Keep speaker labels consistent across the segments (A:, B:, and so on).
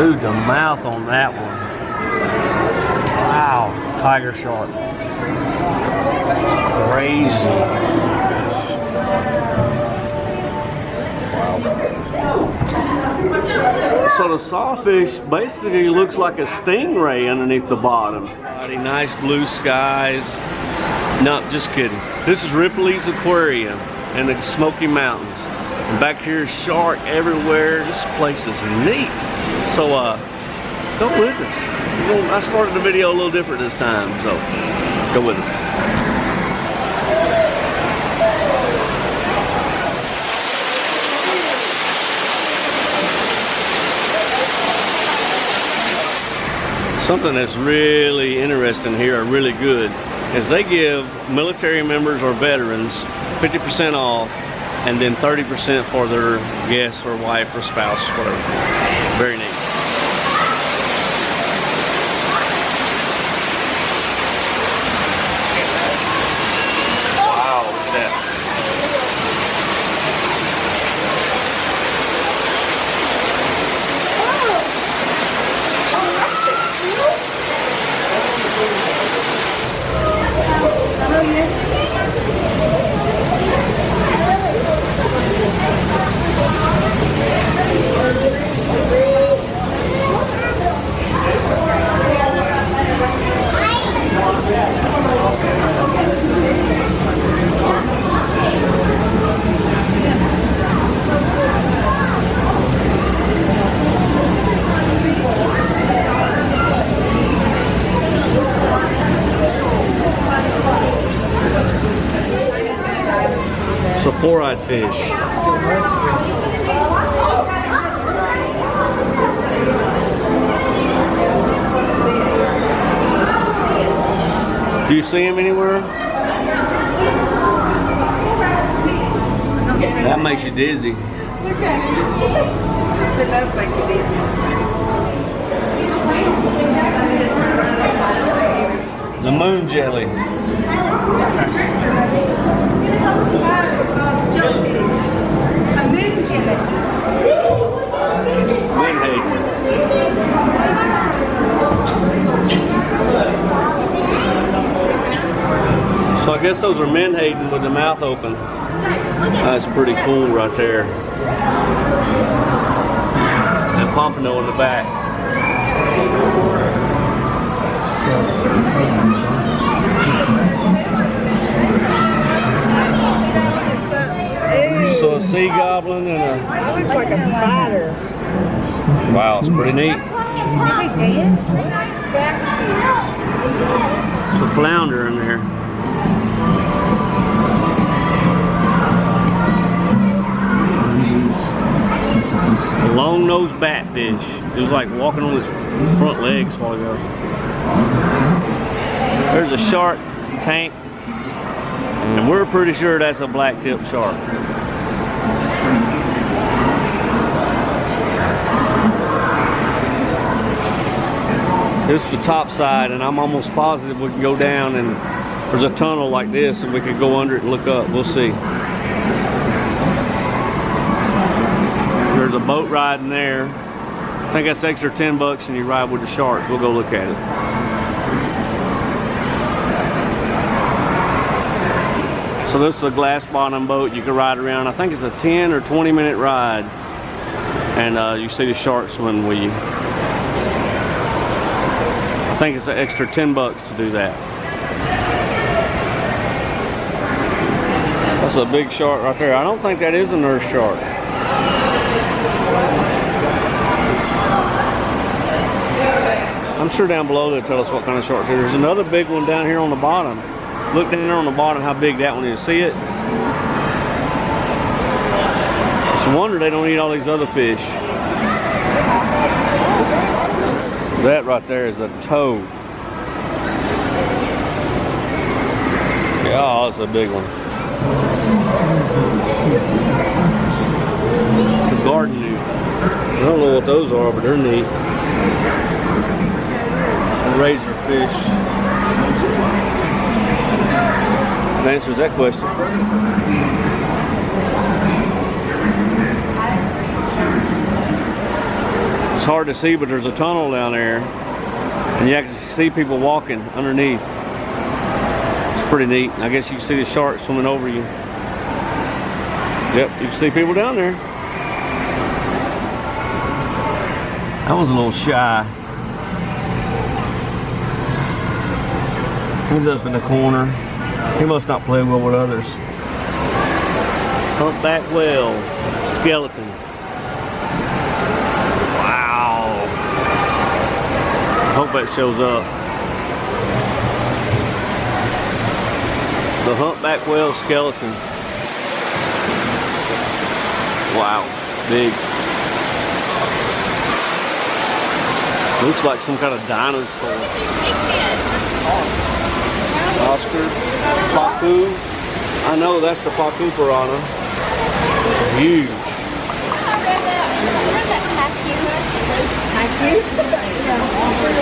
A: Dude, the mouth on that one. Wow, tiger shark. Crazy. So the sawfish basically looks like a stingray underneath the bottom. Nice blue skies. No, just kidding. This is Ripley's Aquarium in the Smoky Mountains. And back here is shark everywhere. This place is neat. So go with us. I started the video a little different this time, so go with us. Something that's really interesting here, or really good, is they give military members or veterans 50% off, and then 30% for their guests or wife or spouse, whatever. Very neat. Wow, look at that. So four-eyed fish. Do you see him anywhere? That makes you dizzy.
B: It does make you dizzy.
A: The moon jelly.
B: A moon jelly.
A: Menhaden. So I guess those are menhaden with the mouth open. That's pretty cool right there. And pompano in the back. So a sea goblin and a...
B: That looks like a spider.
A: Wow, it's pretty neat.
B: Is he dead?
A: It's a flounder in there. A long-nosed batfish. It was like walking on his front legs while ago. There's a shark tank, and we're pretty sure that's a black-tip shark. This is the top side, and I'm almost positive we can go down, and there's a tunnel like this, and we could go under it and look up. We'll see. There's a boat ride in there. I think that's extra 10 bucks, and you ride with the sharks. We'll go look at it. So this is a glass bottom boat. You can ride around. I think it's a 10 or 20-minute ride, and you see the sharks swimming with you. I think it's an extra 10 bucks to do that. That's a big shark right there. I don't think that is a nurse shark. I'm sure down below they'll tell us what kind of shark it is. There's another big one down here on the bottom. Look down there on the bottom how big that one is. See it? It's a wonder they don't eat all these other fish. That right there is a toad. Yeah, oh, that's a big one. It's a garden newt. I don't know what those are, but they're neat. Razorfish. That answers that question. hard to see, but there's a tunnel down there, and you can see people walking underneath. It's pretty neat. I guess you can see the shark swimming over you. Yep, you can see people down there. That one's a little shy. He's up in the corner. He must not play well with others. Humpback whale, skeleton. Wow. Hope that shows up. The humpback whale skeleton. Wow, big. Looks like some kind of dinosaur. Oscar, Pacu. I know that's the Pacu piranha. Huge.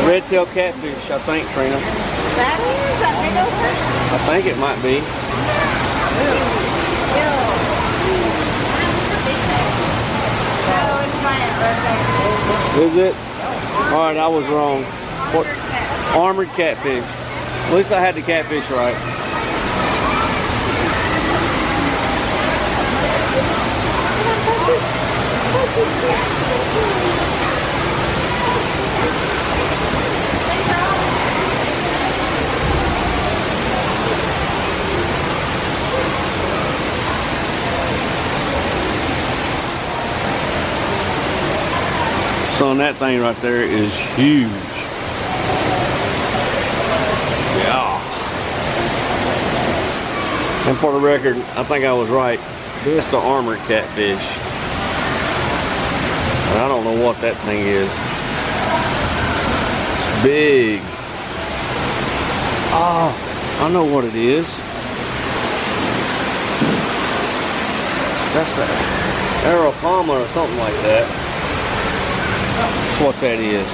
A: Red-tail catfish, I think, Trina.
B: That is that big old fish?
A: I think it might be. Is it? Alright, I was wrong. What? Armored catfish. At least I had the catfish right. So that thing right there is huge. Yeah. And for the record, I think I was right. This is the armored catfish. And I don't know what that thing is. It's big. Oh, I know what it is. That's the Aqauirum or something like that. That's what that is.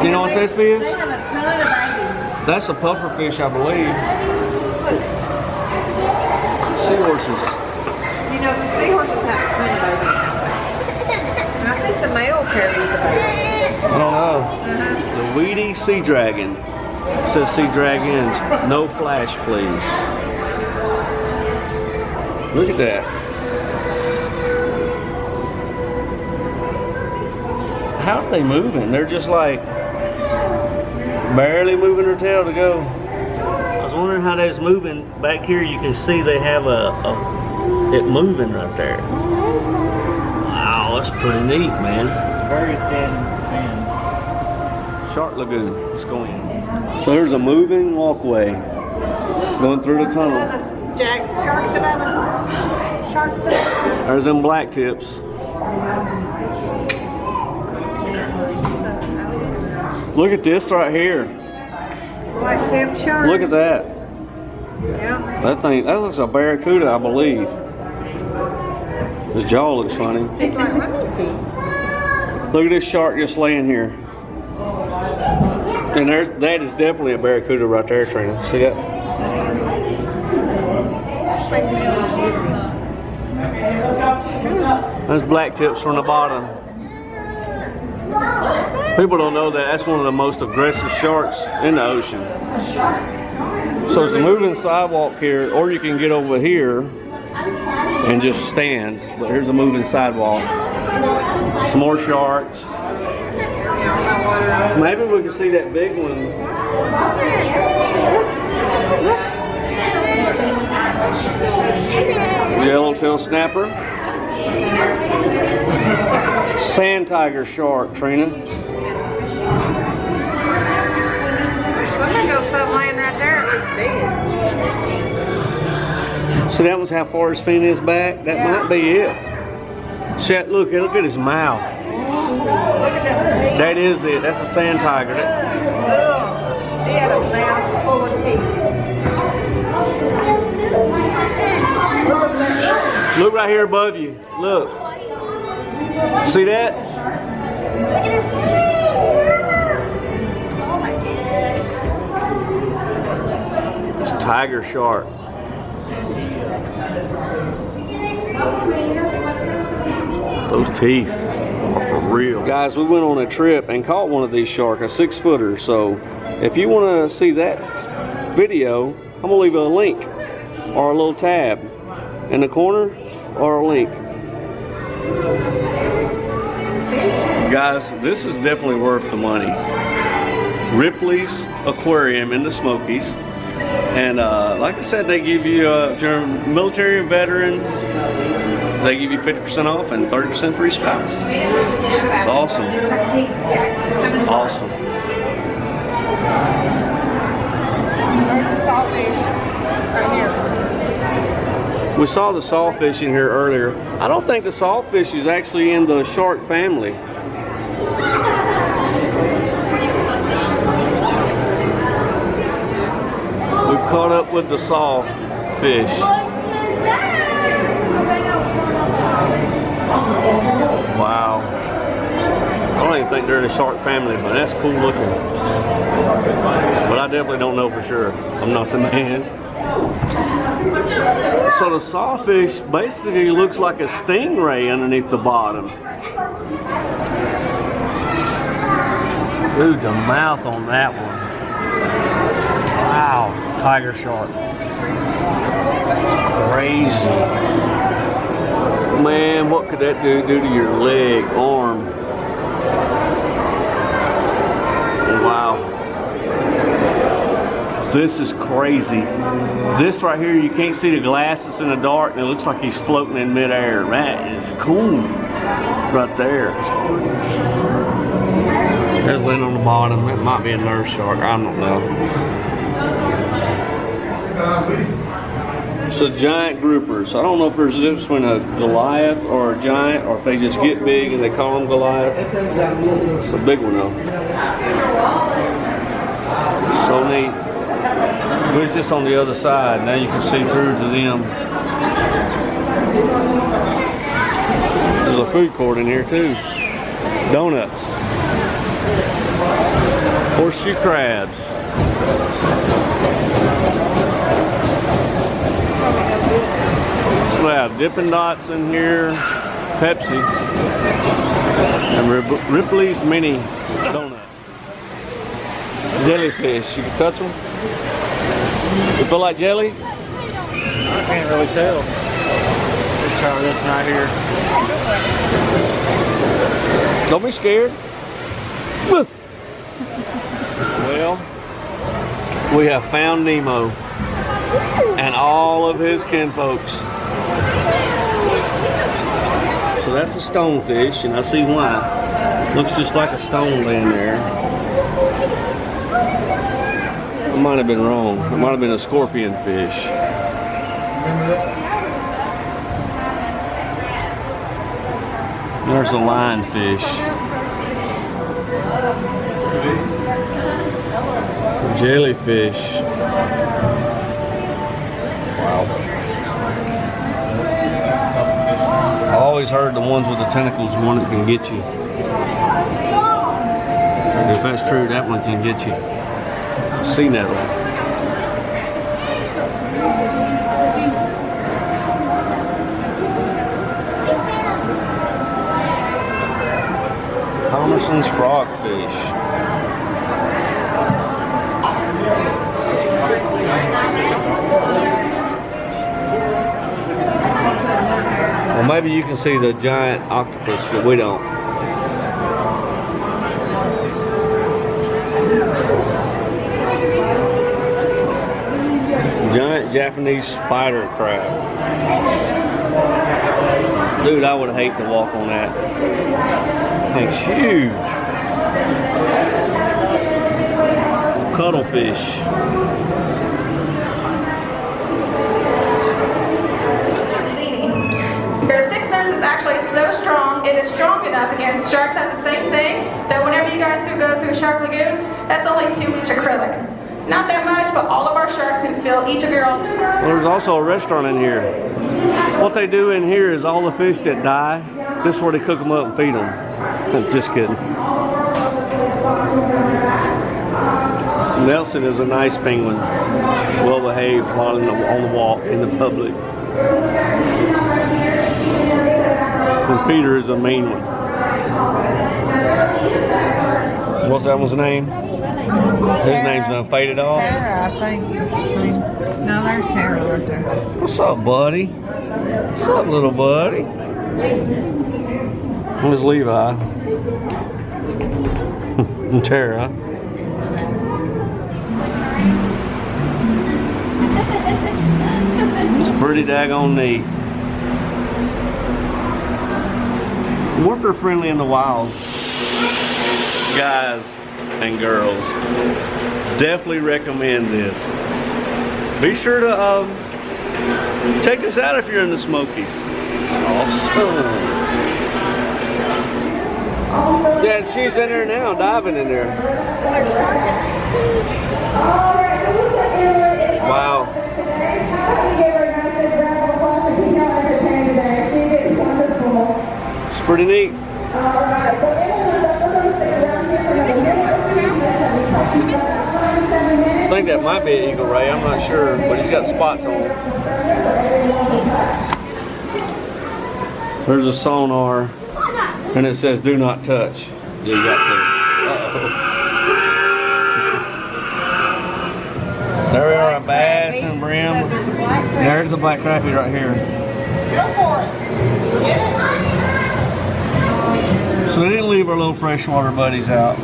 A: You know what this is?
B: They have a ton of babies.
A: That's a pufferfish, I believe. Seahorses.
B: You know, the seahorses have a ton of babies. And I think the male carries the babies.
A: I don't know. The weedy sea dragon. It says sea dragons. No flash, please. Look at that. How are they moving? They're just like barely moving their tail to go. I was wondering how that's moving. Back here you can see they have it moving right there. Wow, that's pretty neat, man.
C: Very thin fins.
A: Shark Lagoon. Let's go in. So there's a moving walkway going through the tunnel.
B: Sharks above us. Sharks above us.
A: There's them black tips. Look at this right here.
B: Black tip shark.
A: Look at that.
B: Yeah.
A: That looks a barracuda, I believe. His jaw looks funny.
B: It's like, let me see.
A: Look at this shark just laying here. And that is definitely a barracuda right there, Trina. See that? There's black tips from the bottom. People don't know that that's one of the most aggressive sharks in the ocean. So it's a moving sidewalk here, or you can get over here and just stand. But here's a moving sidewalk. Some more sharks. Maybe we can see that big one. Yellowtail snapper. Sand tiger shark, Trina.
B: There's something laying right there. It looks dead.
A: So that was how far his fin is back? That might be it. Shit, look at his mouth. That is it. That's a sand tiger.
B: He had a mouth full of teeth.
A: Look right here above you. Look. See that?
B: Look at his teeth. Oh my goodness.
A: It's tiger shark. Those teeth are for real. Guys, we went on a trip and caught one of these sharks, a 6-footer. So if you want to see that video, I'm gonna leave a link or a little tab in the corner or a link. Guys, this is definitely worth the money. Ripley's Aqauirum in the Smokies. And like I said, they give you, if you're a military veteran, they give you 50% off and 30% free spouse. It's awesome. It's awesome. We saw the sawfish in here earlier. I don't think the sawfish is actually in the shark family. We've caught up with the sawfish. Wow. I don't even think they're in the shark family, but that's cool looking. But I definitely don't know for sure. I'm not the man. So the sawfish basically looks like a stingray underneath the bottom. Dude, the mouth on that one. Wow, tiger shark. Crazy. Man, what could that do to your leg, arm? Wow. This is crazy. This right here, you can't see the glasses in the dark, and it looks like he's floating in midair. That is cool. Right there. There's Lynn on the bottom. It might be a nurse shark. I don't know. It's a giant grouper. So I don't know if there's a difference between a Goliath or a giant, or if they just get big and they call them Goliath. It's a big one though. So neat. It was just on the other side. Now you can see through to them. There's a food court in here too. Donuts. Horseshoe crabs. So they have Dippin' Dots in here, Pepsi, and Ripley's mini donut. Jellyfish, you can touch them? You feel like jelly?
C: I can't really tell. Let's try this one right here.
A: Don't be scared. Well, we have found Nemo and all of his kinfolks. So that's a stonefish, and I see why. Looks just like a stone laying there. I might have been wrong. It might have been a scorpion fish. There's a lionfish. Jellyfish. Wow. I always heard the ones with the tentacles, one that can get you. And if that's true, that one can get you. Sea nettle. Thomason's frogfish. Well, maybe you can see the giant octopus, but we don't. Giant Japanese spider crab. Dude, I would hate to walk on that. That thing's huge. Cuttlefish.
D: Your sixth sense is actually so strong, it is strong enough against sharks at the same thing, that whenever you guys do go through Shark Lagoon, that's only 2-inch acrylic. Not that much, but all of our sharks can fill each of your own.
A: Well, there's also a restaurant in here. What they do in here is all the fish that die, this is where they cook them up and feed them. Just kidding. Nelson is a nice penguin, well behaved while on the walk in the public. And Peter is a mean one. What's that one's name? His name's unfaded off.
B: Tara, I think. No, there's Tara right there.
A: What's up, buddy? What's up, little buddy? Where's Levi? And Tara. It's pretty daggone neat. I wonder if they're friendly in the wild. Guys and girls, definitely recommend this. Be sure to check this out if you're in the Smokies. It's awesome. Yeah, she's in there now, diving in there. Wow. It's pretty neat. I think that might be an eagle ray, I'm not sure, but he's got spots on him. There's a sonar, and it says do not touch. You got to. Uh-oh. There we are, a bass and brim. There's a black crappie right here. So they didn't leave our little freshwater buddies out.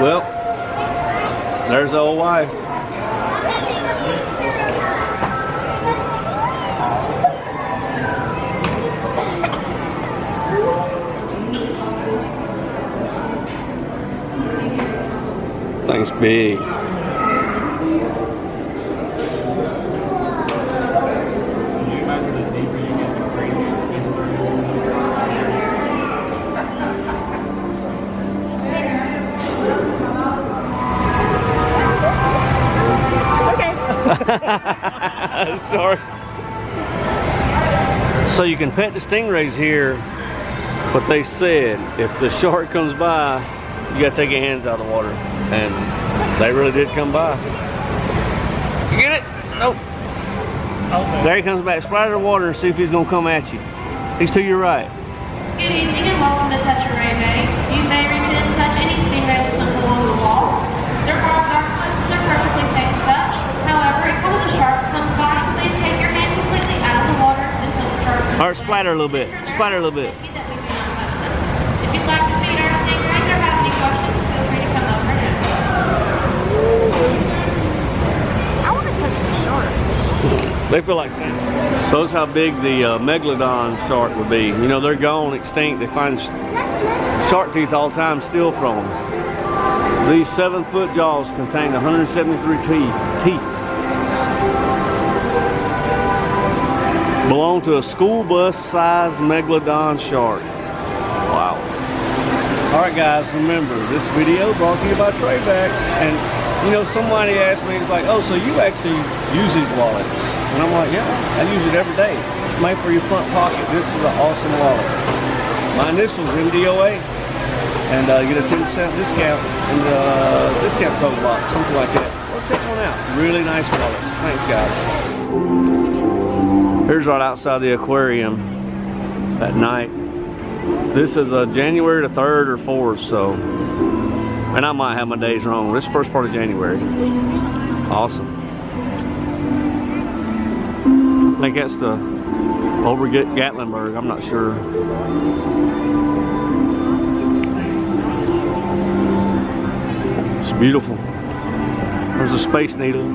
A: Well, there's the old wife. Thing's big. Sorry. So you can pet the stingrays here, but they said if the shark comes by, you gotta take your hands out of the water. And they really did come by. You get it? Nope. Okay. There he comes back. Splatter the water and see if he's gonna come at you. He's to your right.
E: Good evening and welcome to Touch Your Ray Bay. You may reach in and touch any stingray that swims along the wall. Their barbs are clipped and they're perfectly safe to touch. However, if one of the sharks comes by, please take your hand completely out of the water until the sharks come.
A: Alright, splatter a little bit. Splatter a little bit.
E: If you'd like to feed our stingrays or have any questions, feel free to come over now.
B: I want to touch the shark.
A: They feel like sand. So that's how big the megalodon shark would be. You know, they're gone extinct. They find shark teeth all the time, steal from them. These 7-foot jaws contain 173 teeth. Belong to a school bus sized megalodon shark. Wow. Alright guys, remember, this video brought to you by Traybacks. And you know, somebody asked me, it's like, oh, so you actually use these wallets? And I'm like, yeah, I use it every day. It's made for your front pocket. This is an awesome wallet. My initials are MDOA. And you get a 10% discount in the discount code box, something like that. Well, check one out. Really nice wallets. Thanks, guys. Here's right outside the aquarium at night. This is January the 3rd or 4th, so, and I might have my days wrong. This is the first part of January. Awesome. I think that's the over Gatlinburg. I'm not sure. It's beautiful. There's a Space Needle.